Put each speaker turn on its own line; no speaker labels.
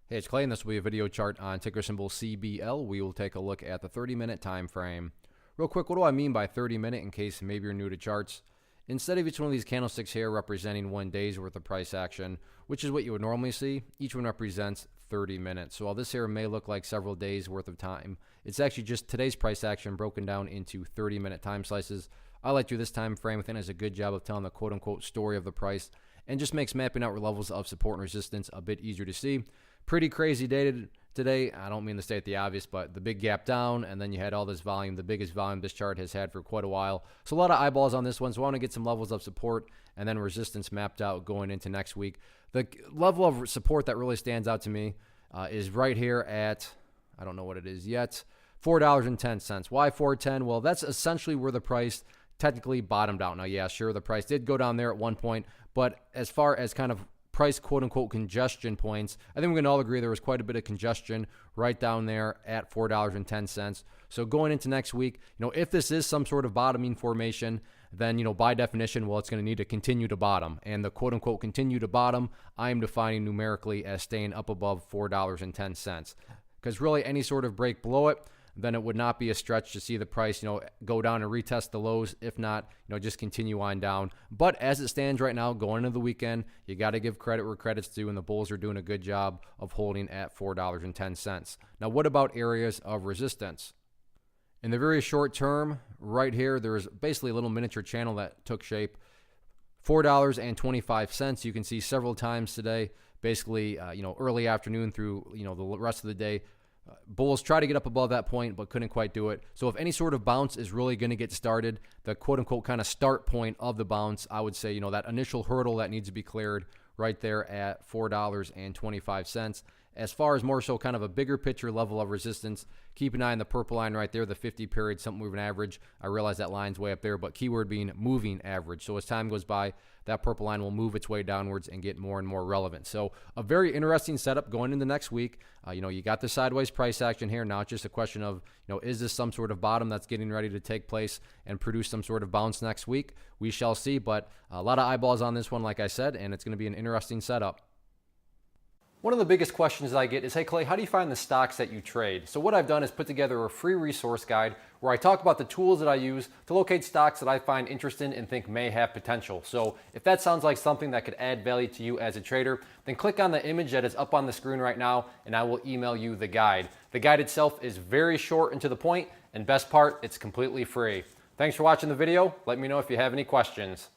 Hey, it's Clay, and this will be a video chart on ticker symbol CBL. We will take a look at the 30-minute time frame. Real quick, what do I mean by 30-minute in case maybe you're new to charts? Instead of each one of these candlesticks here representing 1 day's worth of price action, which is what you would normally see, each one represents 30 minutes. So while this here may look like several days worth of time, it's actually just today's price action broken down into 30-minute time slices. I like to do this time frame. I think it does a good job of telling the quote-unquote story of the price and just makes mapping out levels of support and resistance a bit easier to see. Pretty crazy day today. I don't mean to state the obvious, but the big gap down, and then you had all this volume, the biggest volume this chart has had for quite a while. So a lot of eyeballs on this one. So I want to get some levels of support and then resistance mapped out going into next week. The level of support that really stands out to me is right here at, I don't know what it is yet, $4.10. Why 4.10? Well, that's essentially where the price technically bottomed out. Now, yeah, sure, the price did go down there at one point, but as far as kind of price quote-unquote congestion points, I think we can all agree there was quite a bit of congestion right down there at $4.10. So going into next week, if this is some sort of bottoming formation, then, by definition, well, it's going to need to continue to bottom. And the quote-unquote continue to bottom, I am defining numerically as staying up above $4.10. Because really any sort of break below it, then it would not be a stretch to see the price, go down and retest the lows. If not, just continue on down. But as it stands right now, going into the weekend, you got to give credit where credit's due, and the bulls are doing a good job of holding at $4.10. Now, what about areas of resistance? In the very short term, right here, there is basically a little miniature channel that took shape. $4.25. You can see several times today, basically, early afternoon through, the rest of the day. Bulls try to get up above that point, but couldn't quite do it. So if any sort of bounce is really going to get started, the quote-unquote kind of start point of the bounce, I would say, that initial hurdle that needs to be cleared right there at $4.25. As far as more so kind of a bigger picture level of resistance, keep an eye on the purple line right there, the 50 period simple moving average. I realize that line's way up there, but keyword being moving average. So as time goes by, that purple line will move its way downwards and get more and more relevant. So a very interesting setup going into next week. You got the sideways price action here. Now it's just a question of, is this some sort of bottom that's getting ready to take place and produce some sort of bounce next week? We shall see, but a lot of eyeballs on this one, like I said, and it's going to be an interesting setup. One of the biggest questions I get is, hey Clay, how do you find the stocks that you trade? So what I've done is put together a free resource guide where I talk about the tools that I use to locate stocks that I find interesting and think may have potential. So if that sounds like something that could add value to you as a trader, then click on the image that is up on the screen right now and I will email you the guide. The guide itself is very short and to the point, and best part, it's completely free. Thanks for watching the video. Let me know if you have any questions.